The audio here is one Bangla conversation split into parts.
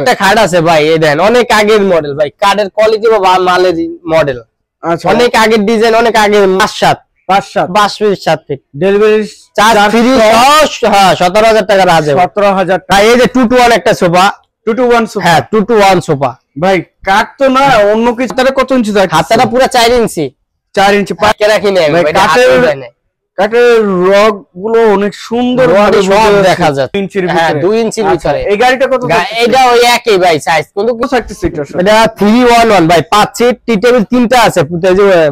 একটা খাট আছে ভাই, এই দেন অনেক আগের মডেল ভাই, কাঠের কোয়ালিটি বা মালের মডেল। আচ্ছা, অনেক আগের ডিজাইন, অনেক আগের 5 feet 7 feet delivery charge free. হ্যাঁ 17,000 টাকা আছে। 17,000 টাকা। এই যে 2 to 1 একটা সোফা, 2 to 1 সোফা। হ্যাঁ 2 to 1 সোফা ভাই, কাঠ তো না অন্য কিছু। তাহলে কত ইঞ্চি থাকে? হাতটা পুরো 4 ইঞ্চি। 4 ইঞ্চি পাকে রাখি না ভাই, কাঠের রগ গুলো অনেক সুন্দর দেখা যায়। 2 ইঞ্চির ভিতরে। হ্যাঁ 2 ইঞ্চির ভিতরে। এই গাড়িটা কত? এটা ওই একই ভাই সাইজ, কিন্তু কত থাকতেছে এটা? এটা 311 ভাই, 5 সিট, টি টেবিল 3টা আছে,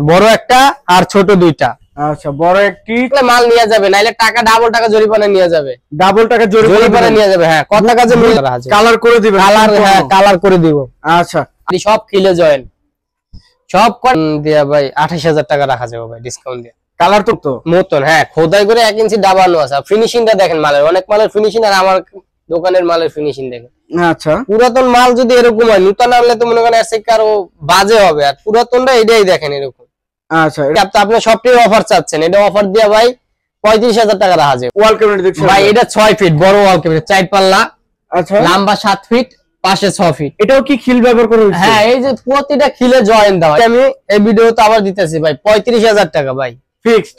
বড় একটা আর ছোট 2টা। আচ্ছা, বড় একটি মাল নিয়ে যাবে, নাইলে টাকা ডাবল টাকা জরিমানা নিয়ে যাবে। ডাবল টাকা জরিমানা নিয়ে যাবে। হ্যাঁ কত টাকা যে কালার করে দিবেন? কালার, হ্যাঁ কালার করে দিব। আচ্ছা, সব খিলে জয়েন সব দিয়া ভাই 28,000 টাকা রাখা যাবে ভাই, ডিসকাউন্ট দিয়ে। কালার তো মতন, হ্যাঁ খোদাই করে 1 ইঞ্চি দাবানো আছে। ফিনিশিংটা দেখেন মালের, অনেক মালের ফিনিশিং আর আমার দোকানের মালের ফিনিশিং দেখেন। আচ্ছা, পুরাতন মাল যদি এরকম হয়, নতুন আনলে তো মনে করেন এসে কারো বাজে হবে, আর পুরাতনটা এটাই দেখেন এরকম। আচ্ছা, এটা আপনি সবটাই অফার চাচ্ছেন, এটা অফার দিয়া ভাই 35,000 টাকা রাখা যাবে। ওয়াল ক্যাবিনেট দেখছেন ভাই, এটা 6 ফিট বড় ওয়াল ক্যাবিনেট, 4 পাল্লা। আচ্ছা, লম্বা 7 ফিট, পাশে 6 ফিট। এটাও কি খিল ব্যবহার করে? হ্যাঁ, এই যে প্রতিটা খিলে জয়েন দেওয়া। আমি এই ভিডিওতে আবার দিতেছি ভাই 35,000 টাকা ভাই, ফিক্সড।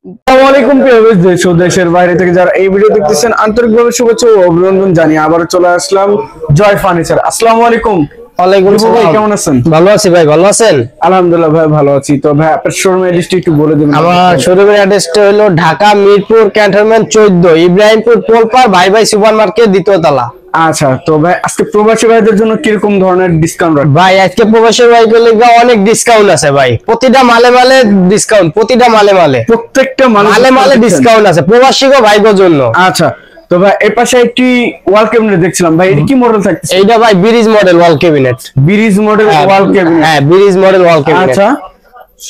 আসসালামু আলাইকুম প্রিয় দেশ ও দেশের বাইরে থেকে যারা এই ভিডিও দেখতেছেন, আন্তরিকভাবে শুভেচ্ছা ও অভিনন্দন জানিয়ে আবার চলে আসলাম জয় ফার্নিচার। আসসালামু আলাইকুম। ওয়ালাইকুম আসসালাম। কেমন আছেন? ভালো আছি ভাই, ভালো আছেন? আলহামদুলিল্লাহ ভাই ভালো আছি। তো ভাই আপনার শোরুমের অ্যাড্রেসটা একটু বলে দিবেন। আমার শোরুমের অ্যাড্রেসটা হলো ঢাকা মিরপুর ক্যান্টনমেন্ট 14, ইব্রাহিমপুর পোলপার, ভাই ভাই সুপারমার্কেট, দ্বিতীয় তলা। আচ্ছা, তো ভাই আজকে প্রবাসী ভাইদের জন্য কিরকম ধরনের ডিসকাউন্ট রাখবেন? ভাই আজকে প্রবাসী ভাইদের লাগা অনেক ডিসকাউন্ট আছে ভাই, প্রতিটা মালে মালে ডিসকাউন্ট, প্রতিটা মালে মালে, প্রত্যেকটা মালে মালে ডিসকাউন্ট আছে প্রবাসী ভাইদের জন্য। আচ্ছা, তো ভাই এই পাশে একটি ওয়াল ক্যাবিনেট দেখছিলাম ভাই, এটা কি মডেল থাকছে? এইটা ভাই ব্রিজ মডেল ওয়াল ক্যাবিনেট। ব্রিজ মডেল ওয়াল ক্যাবিনেট। হ্যাঁ ব্রিজ মডেল ওয়াল ক্যাবিনেট। আচ্ছা,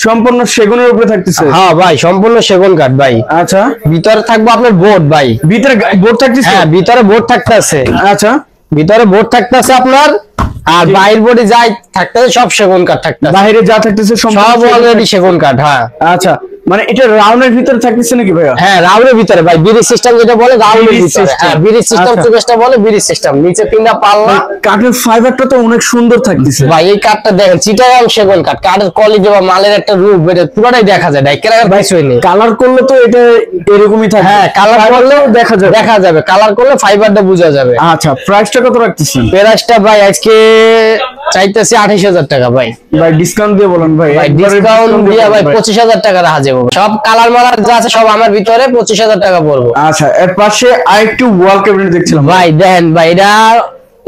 সম্পূর্ণ সেগুনের উপরে থাকতেছে? হ্যাঁ ভাই সম্পূর্ণ সেগুন কাঠ ভাই। আচ্ছা, ভিতরে থাকবে আপনার বোর্ড ভাই, ভিতরে বোর্ড থাকতেছে? হ্যাঁ ভিতরে বোর্ড থাকতেছে। আচ্ছা, ভিতরে বোর্ড থাকতেছে আপনার, আর বাইরের বোর্ডে যাই থাকতেছে সব সেগুন কাঠ থাকতেছে। বাইরে যা থাকতেছে সব অলরেডি সেগুন কাঠ। হ্যাঁ আচ্ছা, মানে এটা রাউন্ডের ভিতরে থাকতেছে নাকি ভাই? হ্যাঁ রাউন্ডের ভিতরে ভাই, ব্রিজ সিস্টেম যেটা বলে রাউন্ডের ভিতরে। হ্যাঁ ব্রিজ সিস্টেম চুকেসটা বলে ব্রিজ সিস্টেম, নিচে 3টা পাল্লা। কাঠের ফাইবারটা তো অনেক সুন্দর থাকতেছে ভাই। এই কাঠটা দেখেন, চিটাগাং সেগুন কাঠ, কাঠের কোয়ালিটি বা মালের একটা রূপ এটা পুরোটাই দেখা যায়। ডাইকেরার ভাই হয়নি, কালার করলে তো এটা এরকমই থাকে। হ্যাঁ কালার করলে দেখা যাবে, কালার করলে ফাইবারটা বোঝা যাবে। আচ্ছা, প্রাইসটা কত রাখতেছেন? প্রাইসটা ভাই আজকে চাইতেছি 28,000 টাকা ভাই। ভাই ডিসকাউন্ট দিয়ে বলেন ভাই। ডিসকাউন্ট দিয়ে ভাই 25,000 টাকা রাখা যাবে। সব কালার মালার যা আছে সব আমার ভিতরে 25,000 টাকা পড়বে। আচ্ছা, এর পাশে আরেকটু ওয়াল ক্যাবিনেট দেখছিলাম ভাই, দেখেন ভাই এটা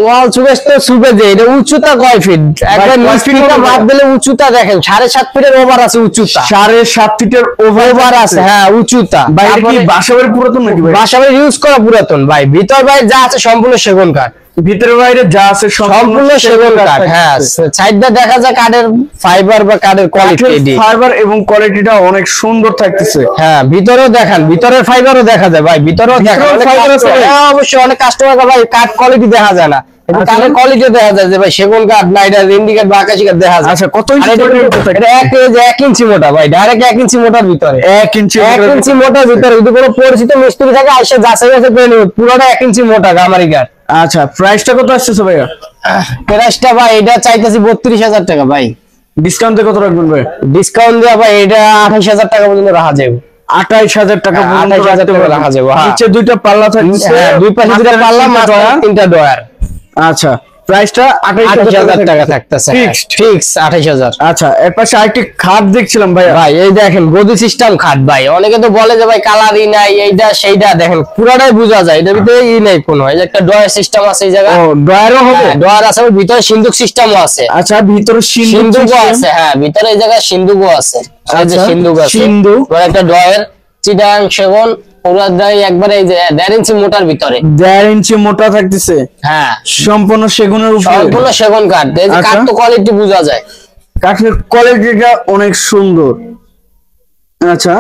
ওয়াল সুবেশ তো সুবে যে এটা উচ্চতা কয় ফিট? একবার 9 ফিটটা বাদ দিলে উচ্চতা দেখেন 7.5 ফিটের ওভার আছে উচ্চতা। 7.5 ফিটের ওভার আছে। হ্যাঁ উচ্চতা। ভাই এটা কি বাসাবাড়ি পুরাতন নাকি ভাই? বাসাবাড়ি ইউজ করা পুরাতন ভাই। ভিতর ভাই যা আছে সম্পূর্ণ সেগুন কাঠ, ভিতরে বাইরে যা আছে সম্পূর্ণ সেগুন কাঠ। হ্যাঁ সাইডটা দেখা যায় কাঠের ফাইবার বা কাঠের কোয়ালিটি, ফাইবার এবং কোয়ালিটিটা অনেক সুন্দর থাকতেছে। হ্যাঁ ভিতরেও দেখেন, ভিতরের ফাইবারও দেখা যায় ভাই, ভিতরেও দেখেন ফাইবার আছে। হ্যাঁ অবশ্যই অনেক কাস্টমার ভাই কাঠ কোয়ালিটি দেখা যায় না, কিন্তু কাঠের কোয়ালিটি দেখা যায় যে ভাই সেগুন কাঠ না এটা ইন্ডিকেট বা আকাশী কাঠ দেখা যায়। আচ্ছা কত ইঞ্চি? এটা 1 ইঞ্চি মোটা ভাই, ডাইরেক্ট 1 ইঞ্চি মোটার ভিতরে। 1 ইঞ্চি মোটার ভিতরে যদি কোনো পরিচিত মিস্ত্রি থাকে আইসা যাচাই বাছাই করে নেবে, পুরোটা 1 ইঞ্চি মোটা গামারি কাঠ। আচ্ছা, প্রাইসটা কত আসছে ভাইয়া? প্রাইসটা ভাই এটা চাইতেছি 32,000 টাকা ভাই। ডিসকাউন্টে কত রাখবেন ভাই? ডিসকাউন্ট দেয়া ভাই এটা 28,000 টাকা পর্যন্ত রাখা যাবে। 28,000 টাকা পর্যন্ত রাখা যাবে। নিচে 2টা পাল্লা থাকছে, দুই পাশে 2টা পাল্লা, মাঝে 3টা ডয়ার। আচ্ছা, প্রাইসটা 28,000 টাকা থাকতেছে, ফিক্স 28,000। আচ্ছা, এর পাশে আরেকটি খাট দেখছিলাম ভাই। ভাই এই দেখেন গদি সিস্টেম খাট ভাই, অনেকে তো বলে যে ভাই কালারই নাই এইটা সেইটা, দেখেন পুরোটাই বোঝা যায়, এটার ভিতরে নাই কোনো। এই যে একটা ডয়ার সিস্টেম আছে এই জায়গা। ও ডয়ারও হবে? ডয়ার আছে, ভিতরে সিন্ধুক সিস্টেমও আছে। আচ্ছা, ভিতরে সিন্ধুকও আছে। হ্যাঁ ভিতরে এই জায়গায় সিন্ধুকও আছে। এই যে সিন্ধুক আছে, সিন্ধুক একটা ডয়ার, চিটাগাং সেগুন একবারে এই যে 1.5 ইঞ্চি মোটার ভিতরে। 1.5 ইঞ্চি মোটা থাকতেছে? হ্যাঁ সম্পূর্ণ সেগুনের উপরে, সম্পূর্ণ সেগুন কাঠ। এই যে কাঠ তো কোয়ালিটি বোঝা যায়, কাঠের কোয়ালিটিটা অনেক সুন্দর। আচ্ছা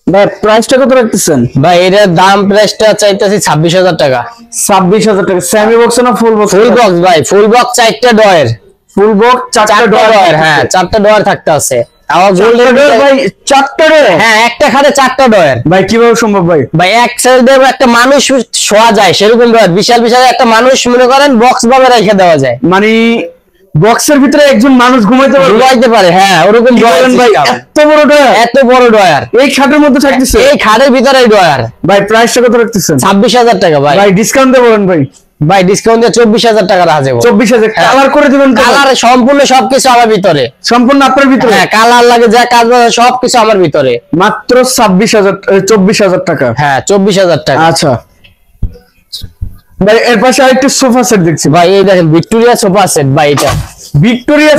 ভাই প্রাইসটা কত রাখতেছেন? ভাই এটার দাম প্রাইসটা চাইতেছি 26,000 টাকা। 26,000 টাকা। সেমি বক্স না ফুল বক্স? ফুল বক্স ভাই, ফুল বক্স 4টা ডয়ার। ফুল বক্স 4টা ডয়ার। হ্যাঁ 4টা ডয়ার থাকতে আছে। আমার গোল্ডেন ভাই 4টা ডয়ার। হ্যাঁ, একটা খাটে 4টা ডয়ার ভাই কিভাবে সম্ভব ভাই? ভাই এক সাইডে একটা মানুষ শোয়া যায় সেরকম ডয়ার, বিশাল বিশাল একটা মানুষ মনে করেন বক্স ভাবে রেখে দেওয়া যায়, মানে বক্সের ভিতরে একজন মানুষ ঘুমাইতে পারে। হ্যাঁ ওরকম ডয়ার ভাই, এত বড় ডয়ার, এত বড় ডয়ার এই খাটের মধ্যে থাকতেছে। এই খাটের ভিতরে ডয়ার। ভাই প্রাইসটা কত রাখতেছেন? 26,000 টাকা ভাই। ভাই ডিসকাউন্ট দিয়ে বলেন ভাই। ভাই ডিসকাউন্ট দিয়ে 24,000 টাকা রাখা যাবে। 24,000 কালার করে দিবেন? কালার সম্পূর্ণ সবকিছু আমার ভিতরে, সম্পূর্ণ আপনার ভিতরে। হ্যাঁ কালার লাগে যা কাজ সবকিছু আমার ভিতরে। মাত্র 24,000 টাকা। হ্যাঁ 24,000 টাকা। আচ্ছা ভাই এর পাশে আরেকটা সোফা সেট দেখছি ভাই, এই দেখেন ভিক্টোরিয়া সোফা সেট ভাই, এটা ভিক্টোরিয়া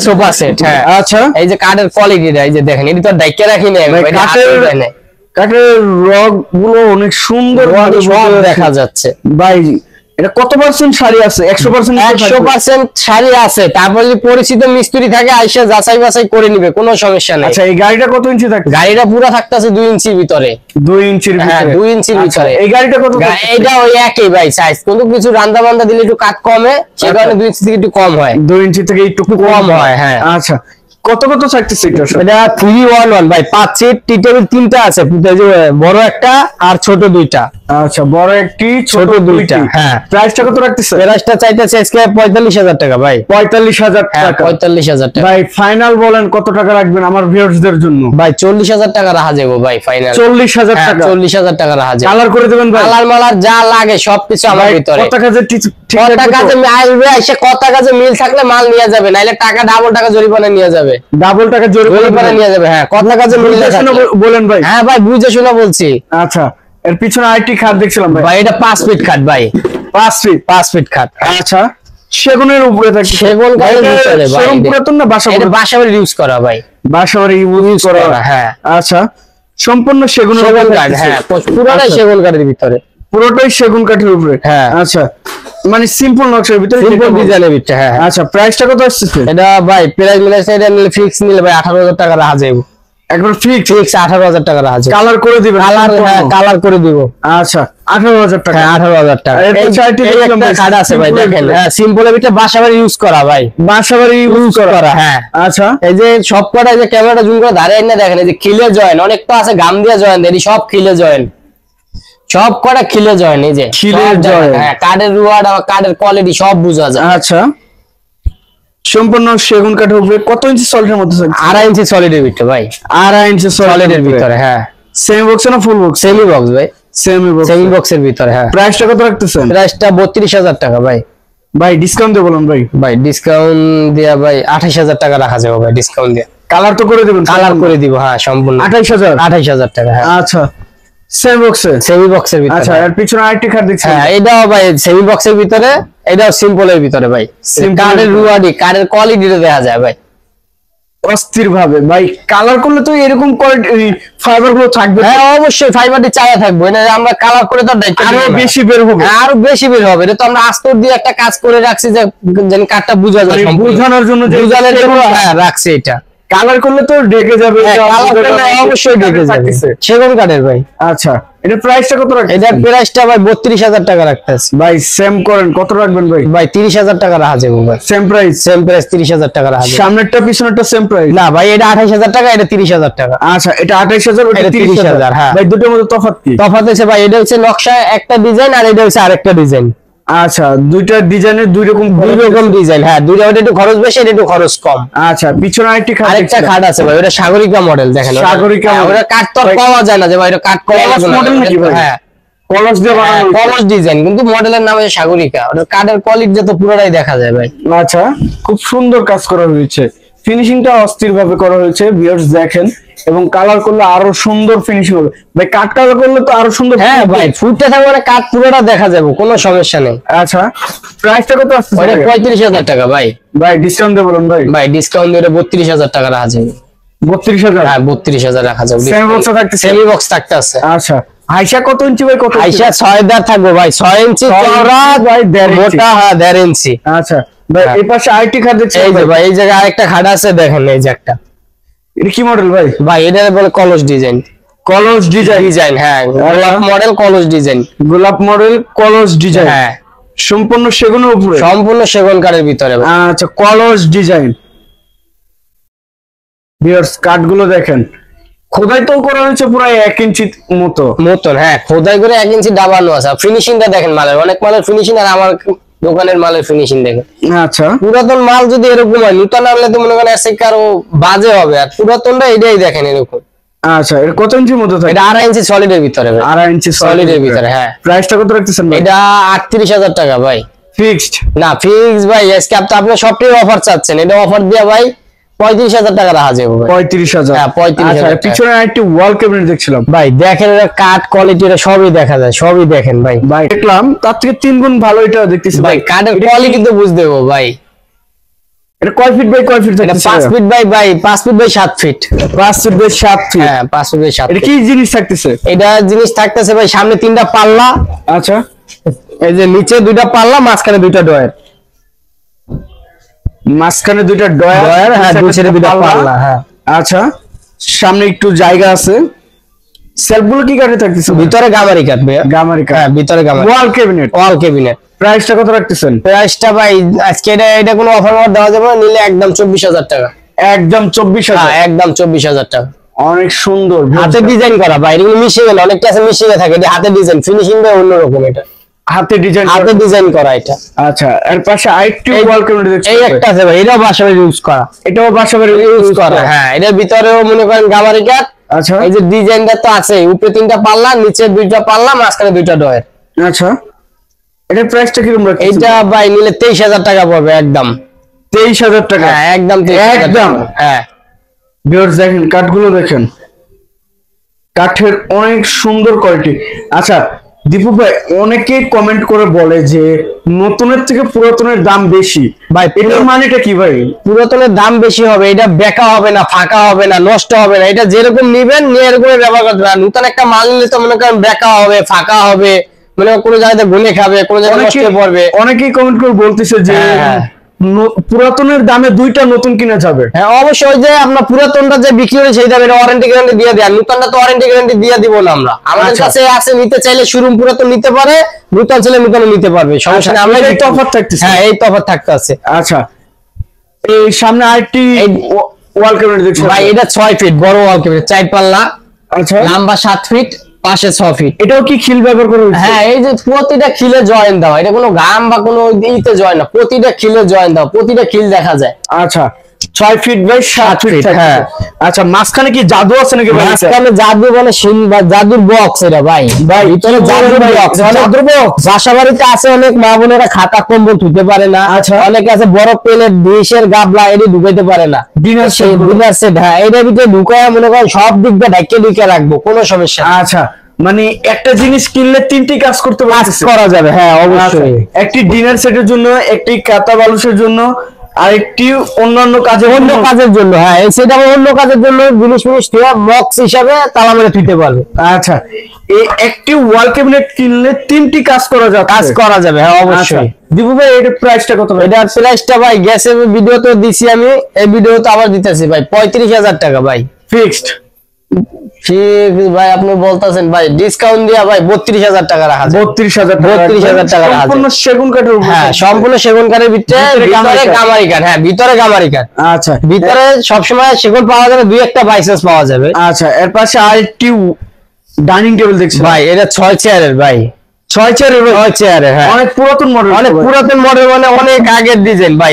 সোফা সেট। হ্যাঁ আচ্ছা, এই যে কাঠের কোয়ালিটিটা এই যে দেখেন, এটা তো ডাইকে রাখি না ভাই, কাঠের রগ গুলো অনেক সুন্দর দেখা যাচ্ছে ভাই। এটা কত পার্সেন্ট শাড়ি আছে? 100% 100% শাড়ি আছে। তারপর যদি পরিচিত মিস্ত্রি থাকে আইসা যাচাই বাছাই করে নিবে, কোনো সমস্যা নেই। আচ্ছা এই গাড়িটা কত ইঞ্চি থাকে? গাড়িটা পুরো থাকতেছে 2 ইঞ্চির ভিতরে। 2 ইঞ্চির ভিতরে? হ্যাঁ 2 ইঞ্চির ভিতরে। এই গাড়িটা কত? এটা ওই একই ভাই সাইজ, কিন্তু কিছু রান্দা বান্দা দিলে একটু কাট কমে, সেই কারণে 2 ইঞ্চি থেকে একটু কম হয়। 2 ইঞ্চি থেকে একটু কম হয়। হ্যাঁ আচ্ছা কত কত চাইতেছে এটা? এটা 311 ভাই, 5 সিট, টি টেবিল 3টা আছে, বড় একটা আর ছোট 2টা। আচ্ছা বড় একটি ছোট 2টা। হ্যাঁ প্রাইসটা কত রাখতেছে? প্রাইসটা চাইতেছে আজকে 45,000 টাকা ভাই। 45,000 টাকা। 45,000 টাকা ভাই ফাইনাল বলেন কত টাকা রাখবেন আমার ভিউয়ার্সদের জন্য? ভাই 40,000 টাকা রাখা যাবে ভাই ফাইনাল। 40,000 টাকা? 40,000 টাকা রাখা যাবে। কালার করে দিবেন ভাই? কালার মালার যা লাগে সবকিছু আমার ভিতরে। কত কাজে কত কাজে আসবে, এসে কত কাজে মিল থাকলে মাল নিয়ে যাবে, নাইলে টাকা ডাবল টাকা জরিমানা নিয়ে যাবে। ডাবল টাকা জরিমানা নিয়ে যাবে? হ্যাঁ কত কাজে মিল বলেন ভাই। হ্যাঁ ভাই বুঝে শুনে বলছি। আচ্ছা এর পিছনে আরেকটি খাট দেখছিলাম ভাই। ভাই এটা 5 ফিট খাট ভাই। 5 ফিট খাট। আচ্ছা সেগুনের উপরে থাকে? সেগুন কাঠের ভিতরে ভাই। সেগুন পুরাতন না বাসা? এটা বাসাবাড়ি ইউজ করা ভাই। বাসাবাড়ি ইউজ করা? হ্যাঁ আচ্ছা সম্পূর্ণ সেগুনের কাঠ। হ্যাঁ পুরোটাই সেগুন কাঠের ভিতরে। পুরোটাই সেগুন কাঠের উপরে? হ্যাঁ আচ্ছা মানে সিম্পল নকশার ভিতরে, সিম্পল ডিজাইনের ভিতরে। হ্যাঁ আচ্ছা প্রাইসটা কত আসছে এটা? ভাই প্রাইস মিলাইছে, এটা নিলে ফিক্স নিলে ভাই 18,000 টাকা রাখা যাবে। একবার ফিক্স 18,000 টাকা রাখা যাবে। কালার করে দিবেন? কালার, হ্যাঁ কালার করে দিব। আচ্ছা 18,000 টাকা। 18,000 টাকা। এই চারটি কাঠ আছে ভাই দেখেন। হ্যাঁ সিম্পলের ভিতরে বাসাবাড়ি ইউজ করা ভাই। বাসাবাড়ি ইউজ করা? হ্যাঁ আচ্ছা এই যে সব কটা যে ক্যামেরাটা জুম করে দাঁড়িয়ে না দেখেন, এই যে খিলে জয়েন, অনেক তো আছে গাম দিয়ে জয়েন দেয়, সব খিলে জয়েন, সব কটা খিলে জয়েন। এই যে খিলে জয়েন। হ্যাঁ কাঠের রুয়াড আর কাঠের কোয়ালিটি সব বোঝা যায়। আচ্ছা সম্পূর্ণ সেগুন কাঠের উপরে। কত ইঞ্চি সলিডের মধ্যে থাকে? 2.5 ইঞ্চি সলিডের ভিতরে ভাই। 2.5 ইঞ্চি সলিডের ভিতরে। হ্যাঁ সেমি বক্স না ফুল বক্স? সেমি বক্স ভাই। সেমি বক্সের ভিতরে। হ্যাঁ প্রাইসটা কত রাখতেছেন? প্রাইসটা 32,000 টাকা ভাই। ভাই ডিসকাউন্ট দিয়ে বলুন ভাই। ভাই ডিসকাউন্ট দিয়া ভাই 28,000 টাকা রাখা যাবে ভাই ডিসকাউন্ট দিয়ে। কালার তো করে দিবেন? কালার করে দিব হ্যাঁ সম্পূর্ণ। 28,000 টাকা। হ্যাঁ আচ্ছা সেমি বক্সের ভিতরে। আচ্ছা এর পিছনে আরেকটি কাঠ দেখছি। হ্যাঁ এটাও ভাই সেমি বক্সের ভিতরে, এটাও সিম্পলের ভিতরে ভাই। কাঠের রুয়াডি, কাঠের কোয়ালিটিটা দেখা যায় ভাই অস্থির ভাবে। ভাই কালার করলে তো এরকম কোয়ালিটি ফাইবার গুলো থাকবে? হ্যাঁ অবশ্যই ফাইবারটি চায়া থাকবে, না আমরা কালার করে তো আরো বেশি বের হবে। আরো বেশি বের হবে। এটা তো আমরা আস্তর দিয়ে একটা কাজ করে রাখছি যে যেন কাঠটা বোঝা যায়, বোঝানোর জন্য হ্যাঁ রাখছি। এটা কালার করলে তো ঢেকে যাবে? অবশ্যই ঢেকে যাবে। সেগুন কাঠের ভাই। আচ্ছা এটার প্রাইসটা কত রাখবেন? এটার প্রাইসটা ভাই 32,000 টাকা রাখতেছি ভাই। সেম করেন কত রাখবেন ভাই? ভাই 30,000 টাকা রাখা যাবে ভাই। Same price? 30,000 টাকা রাখা যাবে। সামনেরটা পিছনেরটা সেম প্রাইস? না ভাই এটা 28,000 টাকা, এটা 30,000 টাকা। আচ্ছা এটা 28,000 ওটা 30,000। হ্যাঁ ভাই দুটোর মধ্যে তফাৎ কি? তফাৎ হচ্ছে ভাই এটা হচ্ছে নকশা একটা ডিজাইন, আর এটা হচ্ছে আরেকটা ডিজাইন। আচ্ছা দুইটা ডিজাইনের দুই রকম ডিজাইন। হ্যাঁ দুইটা, ওটা একটু খরচ বেশি, এটা একটু খরচ কম। আচ্ছা পিছনে আরেকটা খাট আছে ভাই, ওটা সাগরিকা মডেল। দেখেন সাগরিকা, ওটা কাট তো পাওয়া যায় না যে ভাই, এটা কাট মডেল নাকি ভাই? হ্যাঁ কলস দিয়ে বানানো, কলস ডিজাইন, কিন্তু মডেলের নাম হচ্ছে সাগরিকা। ওটা কাঠের কোয়ালিটি যত পুরোটাই দেখা যায় ভাই। আচ্ছা খুব সুন্দর কাজ করা হয়েছে, ফিনিশিংটা অস্থির ভাবে করা হয়েছে ভিউয়ার্স দেখেন, এবং কালার করলে আরো সুন্দর ফিনিশিং হবে ভাই। কাট কালার করলে তো আরো সুন্দর। হ্যাঁ ভাই ফুটতে থাকবে মানে কাঠ পুরোটা দেখা যাবে, কোনো সমস্যা নেই। আচ্ছা প্রাইসটা কত আসছে? 35,000 টাকা ভাই। ভাই ডিসকাউন্ট দিয়ে বলুন ভাই। ভাই ডিসকাউন্ট দিয়ে 32,000 টাকা রাখা যাবে। 32,000? হ্যাঁ 32,000 রাখা যাবে। সেমি বক্স থাকতে? সেমি বক্স থাকতে আছে। আচ্ছা আইসা কত ইঞ্চি ভাই? কত আইসা 6.5 থাকবে ভাই। 6 ইঞ্চি চওড়া ভাই, মোটা। হ্যাঁ 1.5 ইঞ্চি। আচ্ছা ভাই এই পাশে আরেকটি খাট দেখছি। এই যে ভাই এই জায়গায় আরেকটা খাট আছে দেখেন, এই যে একটা। এটা কি মডেল ভাই? ভাই এটা বলে কলস ডিজাইন। কলস ডিজাইন? হ্যাঁ গোলাপ মডেল কলস ডিজাইন। গোলাপ মডেল কলস ডিজাইন। হ্যাঁ সম্পূর্ণ সেগুনের উপরে? সম্পূর্ণ সেগুন কাঠের ভিতরে। আচ্ছা কলস ডিজাইন। ভিউয়ার্স কাঠগুলো দেখেন, খোদাই তো করা হয়েছে পুরো 1 ইঞ্চি মতন। হ্যাঁ, খোদাই করে 1 ইঞ্চি দাবানো আছে। ফিনিশিংটা দেখেন মালের, অনেক মালের ফিনিশিং আর আমার দোকানের মালের ফিনিশিং দেখেন। আচ্ছা, পুরাতন মাল যদি এরকম হয়, নতুন আনলে তো মনে করেন এসে কারো বাজে হবে, আর পুরাতনটা এটাই দেখেন এরকম। আচ্ছা, এটা কত ইঞ্চির মধ্যে থাকে? এটা 2.5 ইঞ্চি সলিডের ভিতরে ভাই। 2.5 ইঞ্চি সলিডের ভিতরে। হ্যাঁ, প্রাইসটা কত রাখতেছেন ভাই? এটা 38,000 টাকা ভাই। ফিক্সড না, ফিক্স ভাই। আজকে আপনি সবটাই অফার চাচ্ছেন, এটা অফার দিয়া ভাই 35,000 টাকা রাখা যাবে ভাই। 35,000? হ্যাঁ, 35,000। আচ্ছা, পিছনে আরেকটি ওয়াল ক্যাবিনেট দেখছিলাম ভাই, দেখেন এটা কাঠ কোয়ালিটি, এটা সবই দেখা যায়, সবই দেখেন ভাই। ভাই দেখলাম তার থেকে 3 গুণ ভালো এটা দেখতেছি ভাই। কাঠের কোয়ালিটি তো বুঝতে দেবো ভাই। এটা কয় ফিট বাই কয় ফিট? এটা 5 feet by 5 feet by 7 feet. 5 feet by 7 feet. হ্যাঁ, 5 ফিট বাই 7 এটা ফিট। কি জিনিস থাকতেছে? এটা জিনিস থাকতেছে ভাই, সামনে 3টা পাল্লা। আচ্ছা, এই যে নিচে 2টা পাল্লা, মাঝখানে 2টা ডয়ার। মাঝখানে 2টা ডয়ার। হ্যাঁ, দুই সাইডে 2টা পাল্লা। হ্যাঁ, আচ্ছা, সামনে একটু জায়গা আছে। সেলফগুলো কি কাঠে থাকতেছে? ভিতরে গামারি কাঠ ভাই। গামারি কাঠ। হ্যাঁ, ভিতরে গামারি। ওয়াল ক্যাবিনেট। ওয়াল ক্যাবিনেট। প্রাইসটা কত রাখতেছেন? প্রাইসটা ভাই আজকে এটা কোনো অফার দেওয়া যাবে না, নিলে একদম 24,000 টাকা। একদম 24,000? হ্যাঁ, একদম 24,000 টাকা। অনেক সুন্দর হাতে ডিজাইন করা ভাই, এগুলো মিশিয়ে গেলে অনেকটা আছে, মিশিয়ে থাকে। এটা হাতে ডিজাইন, ফিনিশিং ভাই অন্যরকম। এটা হাতে ডিজাইন করা এটা। আচ্ছা, এর পাশে আরেকটি ওয়াল ক্যাবিনেট দেখছি। এই একটা আছে ভাই, এটাও বাসাবাড়ি ইউজ করা। এটাও বাসাবাড়ি ইউজ করা। হ্যাঁ, এটার ভিতরেও মনে করেন গামারি কাঠ। আচ্ছা, এই যে ডিজাইনটা তো আছে, উপরে 3টা পাল্লা, নিচে 2টা পাল্লা, মাঝখানে 2টা ডয়ার। আচ্ছা, এটার প্রাইসটা কিরকম রাখছেন? এটা ভাই নিলে 23,000 টাকা পড়বে একদম। 23,000 টাকা? হ্যাঁ, একদম 23,000 একদম। হ্যাঁ, ভিউয়ার্স দেখেন কাঠগুলো দেখেন, কাঠের অনেক সুন্দর কোয়ালিটি। আচ্ছা দীপু ভাই, অনেকেই কমেন্ট করে বলে যে নতুনের থেকে পুরাতনের দাম বেশি। ভাই এটার মানেটা কি ভাই? পুরাতনের দাম বেশি হবে, এটা বেকা হবে না, ফাঁকা হবে না, নষ্ট হবে না। এটা যেরকম নিবেন নিয়ে এরকম ব্যবহার করতে পারেন। নতুন একটা মাল নিলে তো মনে করেন বেকা হবে, ফাঁকা হবে, মানে কোনো জায়গায় গুনে খাবে, কোনো জায়গায় নষ্ট হয়ে পড়বে। অনেকেই কমেন্ট করে বলতেছে যে পুরাতনের দামে 2টা নতুন কিনা যাবে। হ্যাঁ, অবশ্যই। ওই যে আপনার পুরাতনটা যে বিক্রি হলে সেই দামে ওয়ারেন্টি গ্যারান্টি দিয়ে দেয়, নতুনটা তো ওয়ারেন্টি গ্যারান্টি দিয়ে দিব না আমরা। আমাদের কাছে আছে, নিতে চাইলে শোরুম পুরাতন নিতে পারে, নতুন চাইলে নতুন নিতে পারবে, সমস্যা নেই। আমরা এই তফাৎ থাকতেছে। হ্যাঁ, এই তফাৎ থাকতে আছে। আচ্ছা, এই সামনে আরেকটি ওয়াল ক্যাবিনেট দেখছি ভাই, এটা 6 ফিট বড় ওয়াল ক্যাবিনেট, 4 পাল্লা। আচ্ছা, লম্বা 7 ফিট, পাশে 6 ফিট। এটাও কি খিল ব্যবহার করা হয়েছে? হ্যাঁ, এই যে প্রতিটা খিলে জয়েন দাও, এটা কোনো গাম বা কোনো ইতে জয়েন না, প্রতিটা খিলে জয়েন দাও, প্রতিটা খিল দেখা যায়। আচ্ছা, 6 ফিট বাই 7 ফিট। হ্যাঁ। আচ্ছা, মাঝখানে কি জাদু আছে নাকি ভাই? মাঝখানে জাদু মানে জাদুর বক্স এটা ভাই। ভিতরে জাদুর বক্স, জাদুর বক্স। বাসাবাড়িতে আছে অনেক মা বোনেরা খাতা কম্বল ধুতে পারে না। আচ্ছা, অনেকে আছে বড় প্লেট ডিশের গাবলা এটি ঢুকাইতে পারে না। Dinner set. হ্যাঁ, এটার ভিতরে ঢুকায় মনে করেন সব দিক দিয়ে ঢেকে রাখবো, কোনো সমস্যা নেই। আচ্ছা, মানে একটা জিনিস কিনলে 3টি কাজ করতে করা যাবে। হ্যাঁ, অবশ্যই। একটি ডিনার সেটের জন্য, একটি কাতা বালুসের জন্য, আরেকটি অন্যান্য কাজের জন্য। হ্যাঁ, সেটা অন্য কাজের জন্য জিনিস বক্স হিসাবে তালা মেরে দিতে পারবে। আচ্ছা, এই একটি ওয়াল ক্যাবিনেট কিনলে 3টি কাজ করা যাবে। হ্যাঁ, অবশ্যই। দীপু ভাই, এটার প্রাইসটা কত? এটার প্রাইসটা ভাই গ্যাসে ভিডিও তো দিছি আমি, এই ভিডিও তো আবার দিতেছি ভাই 35,000 টাকা ভাই। ফিক্সড? ঠিক ভাই, আপনি বলতেছেন ভাই ডিসকাউন্ট দিয়া ভাই 32,000 টাকা রাখা যায়। 32,000 টাকা রাখা যায়। সম্পূর্ণ সেগুন কাঠের উপর? হ্যাঁ, সম্পূর্ণ সেগুন কাঠের ভিতরে গামারি কাঠ। হ্যাঁ, ভিতরে গামারি কাঠ। আচ্ছা, ভিতরে সবসময় সেগুন পাওয়া যাবে, 2-1টা বাইসেস পাওয়া যাবে। আচ্ছা, এর পাশে আরেকটি ডাইনিং টেবিল দেখছি ভাই, এটা 6 চেয়ারের ভাই। 6 চেয়ারের? হ্যাঁ, অনেক পুরাতন মডেল। মানে অনেক আগের ডিজাইন ভাই।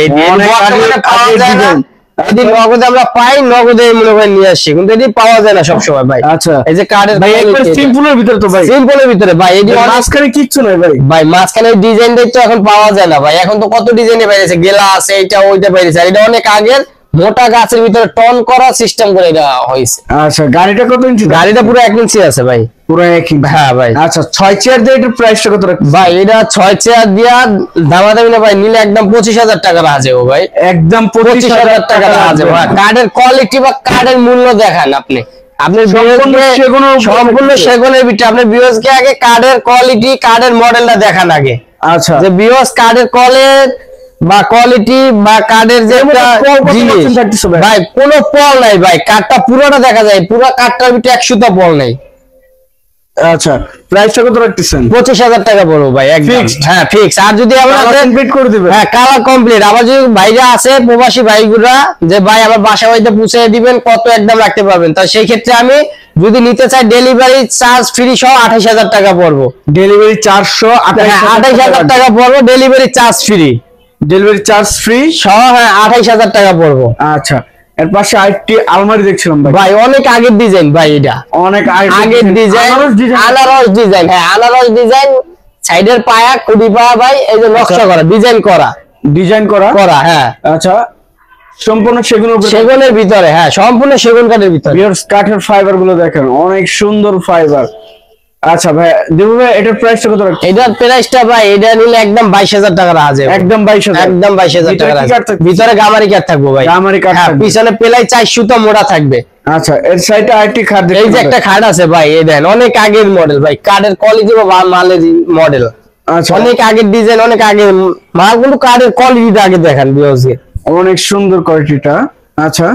এটি নগদে আমরা পাই, নগদে মনে করেন নিয়ে আসি, কিন্তু এটি পাওয়া যায় না সবসময় ভাই। আচ্ছা, এই যে কার্ডের ভাই একবার সিম্পলের ভিতরে তো ভাই, সিম্পলের ভিতরে ভাই, এটি মাঝখানে কিচ্ছু নাই ভাই। ভাই মাঝখানে ডিজাইনটাই তো এখন পাওয়া যায় না ভাই, এখন তো কত ডিজাইনে বাইরেছে, গেলা আছে, এইটা ওইটা বাইরেছে। আর এটা অনেক আগের মোটা গাছের ভিতরে টন করা সিস্টেম করে এটা হয়েছে। আচ্ছা, গাড়িটা কত ইঞ্চি? গাড়িটা পুরো 1 ইঞ্চি আছে ভাই, পুরো 1 ইঞ্চি। হ্যাঁ ভাই। আচ্ছা, 6 চেয়ার দিয়ে এটার প্রাইসটা কত রাখছেন ভাই? এটা 6 চেয়ার দিয়া দামাদামি না ভাই, নিলে একদম 25,000 টাকা রাখা যাবে ভাই। একদম 25,000 টাকা রাখা যাবে। কার্ডের কোয়ালিটি বা কার্ডের মূল্য দেখান আপনি। আপনার সম্পূর্ণ সেগুনের ভিতরে আপনার বিওসকে আগে কার্ডের কোয়ালিটি, কার্ডের মডেলটা দেখান আগে। আচ্ছা, যে বিওস কার্ডের বা কোয়ালিটি বা কার্ডের যে জিনিস ভাই, কোনো পল নাই ভাই, কার্ডটা পুরোটা দেখা যায়, পুরো কার্ডটার ভিতরে 100টা পল নেই। আচ্ছা প্রাইসটা কত রাখতেছেন? 25,000 টাকা পড়বো ভাই একদম। হ্যাঁ ফিক্স। আর যদি আমরা কমপ্লিট করে দিবেন? হ্যাঁ কালার কমপ্লিট। আবার যদি ভাইরা আছে প্রবাসী ভাইগুলা যে ভাই আমার বাসা বাড়িতে পৌঁছে দিবেন, কত একদম রাখতে পারবেন, তো সেই ক্ষেত্রে আমি যদি নিতে চাই ডেলিভারি চার্জ ফ্রি সহ 28,000 টাকা পড়বো। ডেলিভারি চার্জ সহ 28,000 টাকা পড়বো, delivery charge free. Delivery charge free সহ হ্যাঁ 28,000 টাকা পড়বো। আচ্ছা এর পাশে আরেকটি আলমারি দেখছিলাম ভাই। ভাই অনেক আগের ডিজাইন ভাই, এটা অনেক আগের ডিজাইন, আনারস ডিজাইন। হ্যাঁ আনারস ডিজাইন, সাইডের পায়া খুবই পায়া ভাই, এই যে নকশা করা, ডিজাইন করা করা। হ্যাঁ আচ্ছা সম্পূর্ণ সেগুনের ভিতরে, হ্যাঁ সম্পূর্ণ সেগুন কাঠের ভিতরে। কাঠের ফাইবার গুলো দেখেন অনেক সুন্দর ফাইবার। আচ্ছা ভাই দেবু ভাই এটার প্রাইসটা কত রাখছেন? এটার প্রাইসটা ভাই এটা নিলে একদম 22,000 টাকা আছে। একদম 22,000? একদম 22,000 টাকা আছে। ভিতরে গামারি কাঠ থাকবে ভাই, গামারি কাঠ থাকবে। পিছনে পেলাই 4 সুতা মোড়া থাকবে। আচ্ছা এর সাইডে আরেকটি খাট দেখেন, এই যে একটা খাট আছে ভাই, এই দেন অনেক আগের মডেল ভাই, কাঠের কোয়ালিটি বা মালের মডেল। আচ্ছা অনেক আগের ডিজাইন, অনেক আগের মাল, কিন্তু কাঠের কোয়ালিটিটা আগে দেখেন ভিউয়ার্সকে, অনেক সুন্দর কোয়ালিটিটা। আচ্ছা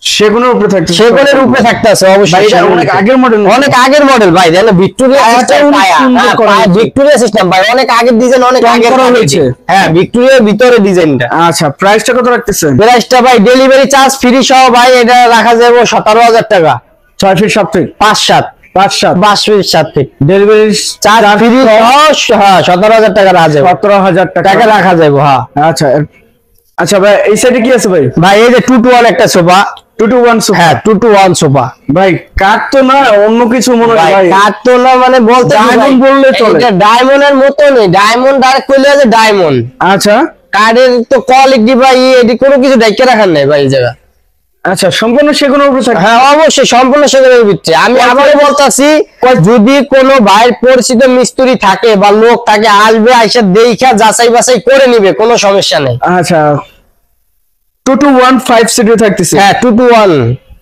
সেগুনের উপরে থাকতে, সেগুনের উপরে থাকতেছে অবশ্যই। এটা অনেক আগের মডেল, অনেক আগের মডেল ভাই, জানেন ভিক্টোরিয়া সিস্টেম, ভিক্টোরিয়া সিস্টেম ভাই, অনেক আগের ডিজাইন, অনেক আগের হয়েছে। হ্যাঁ ভিক্টোরিয়ার ভিতরে ডিজাইনটা। আচ্ছা প্রাইসটা কত রাখতেছেন? প্রাইসটা ভাই ডেলিভারি চার্জ ফ্রি সহ ভাই এটা রাখা যাবে 17,000 টাকা। 6 feet 7 feet 5-7 5 feet 7 feet delivery charge free সহ। হ্যাঁ 17,000 টাকা রাখা যাবে। 17,000 টাকা রাখা যাবে। হ্যাঁ আচ্ছা আচ্ছা ভাই এই সাইডে কি আছে ভাই? ভাই এই যে 2-to-1 একটা সোফা, 2-to-1 সোফা। হ্যাঁ 2-to-1 সোফা ভাই কাঠ তো না অন্য কিছু মনে হয় ভাই? কাঠ তো না মানে বলতে ডায়মন্ড বললে চলে। এটা ডায়মন্ডের মতো নেই, ডায়মন্ড ডাইরেক্ট কইলে যে ডায়মন্ড। আচ্ছা কাঠের তো কোয়ালিটি ভাই এটি কোনো কিছু ঢেকে রাখার নাই ভাই এই জায়গা। আচ্ছা সম্পূর্ণ সেগুনের উপরে থাকে? হ্যাঁ অবশ্যই সম্পূর্ণ সেগুনের ভিতরে। আমি আবারও বলতাছি, যদি কোনো ভাইয়ের পরিচিত মিস্ত্রি থাকে বা লোক থাকে, আসবে আইসা দেখা যাচাই বাছাই করে নিবে, কোনো সমস্যা নেই। আচ্ছা 2-to-1 5 সিটে থাকতেছে? হ্যাঁ 2-to-1।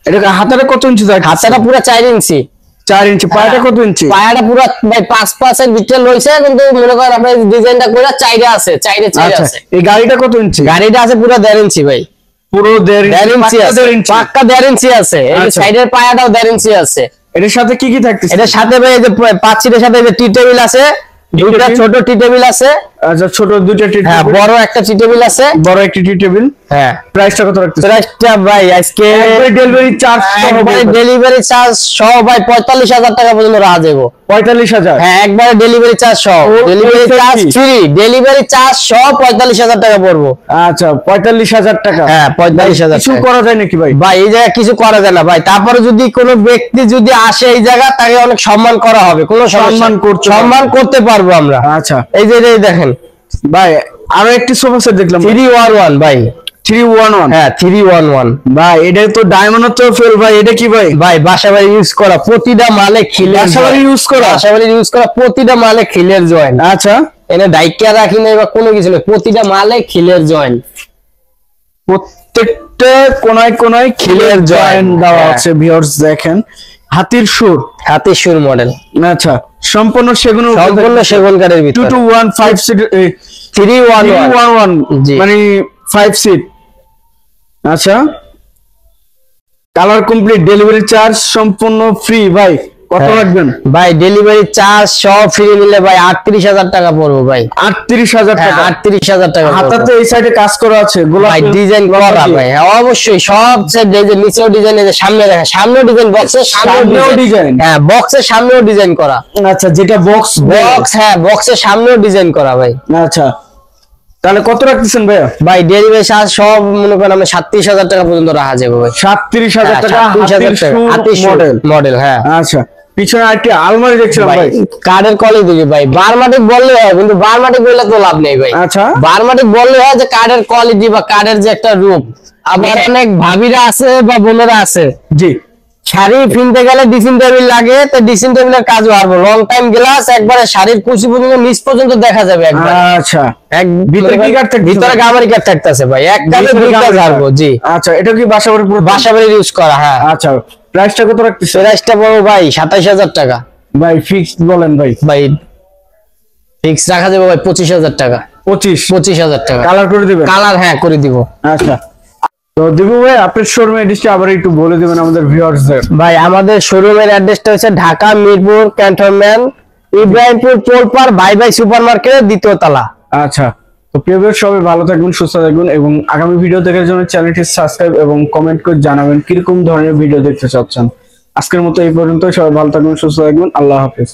এটা হাতাটা কত ইঞ্চি থাকে? হাতাটা পুরো 4 ইঞ্চি। 4 ইঞ্চি। পায়াটা কত ইঞ্চি? পায়াটা পুরো ভাই 5 এর ভিতরে লইছে, কিন্তু মনে করেন আপনার ডিজাইনটা কইরা 4 আছে, 4 আছে। এই গাড়িটা কত ইঞ্চি? গাড়িটা আছে পুরো 1.5 ইঞ্চি ভাই, পুরো 1.5 ইঞ্চি আছে, পাক্কা 1.5 ইঞ্চি আছে। এই সাইডের পায়াটাও 1.5 ইঞ্চি আছে। এটার সাথে কি কি থাকতেছে? এটার সাথে ভাই এই যে 5 সিটের সাথে যে টি টেবিল আছে, দুইটা ছোট টি টেবিল আছে। আচ্ছা ছোট দুইটা টি টেবিল। হ্যাঁ বড় একটা টি টেবিল আছে, বড় একটা টি টেবিল। হ্যাঁ প্রাইসটা কত রাখতেছেন? প্রাইসটা ভাই আজকে ডেলিভারি চার্জ সহ, ডেলিভারি চার্জ সহ ভাই 45,000 টাকা পর্যন্ত রাখা যাবে। 45,000? হ্যাঁ একবারে ডেলিভারি চার্জ সহ, delivery charge free, delivery charge সহ 45,000 টাকা পড়বো। আচ্ছা 45,000 টাকা। হ্যাঁ 45,000। কিছু করা যায় নাকি ভাই? ভাই এই জায়গায় কিছু করা যায় না ভাই, তারপরে যদি কোনো ব্যক্তি যদি আসে এই জায়গা, তাকে অনেক সম্মান করা হবে, কোনো সম্মান করতে পারবো আমরা। আচ্ছা এই যে দেখেন ভাই আরো একটি সোফা সেট দেখলাম 311 ভাই। 311? হ্যাঁ 311 ভাই এটা তো ডায়মন্ড তো ফেল ভাই, এটা কি ভাই? ভাই বাসা বাড়ি ইউজ করা, প্রতিটা মালে খিলের, বাসা বাড়ি ইউজ করা প্রতিটা মালে খিলের জয়েন্ট। আচ্ছা এনে ডাইকা রাখি নাই বা কোনো কিছু নেই, প্রতিটা মালে খিলের জয়েন্ট, প্রত্যেকটা কোনায় কোনায় খিলের জয়েন্ট দেওয়া আছে। ভিউয়ার্স দেখেন হাতির সুর মডেল। আচ্ছা সম্পূর্ণ সেগুন কাঠের ভিতরে 2-to-1 5 সিট 311 মানে 5 সিট। আচ্ছা কালার কমপ্লিট, ডেলিভারি চার্জ সম্পূর্ণ ফ্রি। ভাই কত রাখবেন? ভাই ডেলিভারি চার্জ সব ফ্রি নিলে ভাই 38,000 টাকা পড়বে ভাই। 38,000 টাকা? 38,000 টাকা। হাতাতে এই সাইডে কাজ করা আছে, গোলাপ ডিজাইন করা ভাই। অবশ্যই সব সেট নিচেও ডিজাইন, এই যে সামনে দেখেন, সামনেও ডিজাইন, বক্সের সামনেও ডিজাইন। হ্যাঁ বক্সের সামনেও ডিজাইন করা। আচ্ছা যেটা বক্স, হ্যাঁ বক্সের সামনেও ডিজাইন করা ভাই। আচ্ছা তাহলে কত রাখতেছেন ভাইয়া? ভাই ডেলিভারি চার্জ সব মনে করেন আমরা 37,000 টাকা পর্যন্ত রাখা যাবে ভাই। 37,000 টাকা মডেল। হ্যাঁ আচ্ছা পিছনে আরেকটি আলমারি দেখছিলাম ভাই, কাঠের কোয়ালিটি ভাই। বারমাটিক বললে হয়, কিন্তু বারমাটিক বললে তো লাভ নেই ভাই। আচ্ছা বারমাটিক বললে হয় যে কাঠের কোয়ালিটি বা কাঠের যে একটা রূপ। আবার অনেক ভাবিরা আছে বা বোনেরা আছে, জি শাড়ি কিনতে গেলে ড্রেসিং টেবিল লাগে, তো ড্রেসিং টেবিলের কাজ পারবো, লং টাইম গ্লাস একবারে শাড়ির কুচি পর্যন্ত নিচ পর্যন্ত দেখা যাবে একবার। আচ্ছা ভিতরে কি কাঠ থাকবে? ভিতরে গামারি কাঠ থাকতেছে ভাই, এক কাঠে দুইটা ঝাড়বো। জি আচ্ছা এটা কি বাসা বাড়ি ইউজ করা? হ্যাঁ। আচ্ছা প্রাইসটা কত রাখতেছে? প্রাইসটা বলবো ভাই 27,000 টাকা। ভাই ফিক্সড বলেন ভাই। ভাই ফিক্স রাখা যাবে ভাই 25,000 টাকা। 25,000 টাকা। কালার করে দিবেন? কালার হ্যাঁ করে দিব। আচ্ছা তো দীপু ভাই আপনার শোরুমের অ্যাড্রেসটা আবার একটু বলে দিবেন আমাদের ভিউয়ার্সদের। ভাই আমাদের শোরুমের অ্যাড্রেসটা হচ্ছে ঢাকা মিরপুর ক্যান্টনমেন্ট ইব্রাহিমপুর পোলপার বাই বাই সুপার মার্কেটের 2য় তলা। আচ্ছা, তো প্রিয় ভিউয়ার সবাই ভালো থাকবেন, সুস্থ থাকবেন এবং আগামী ভিডিও দেখার জন্য চ্যানেলটি সাবস্ক্রাইব এবং কমেন্ট করে জানাবেন কিরকম ধরনের ভিডিও দেখতে চাচ্ছেন। আজকের মতো এই পর্যন্ত, সবাই ভালো থাকবেন, সুস্থ থাকবেন, আল্লাহ হাফেজ।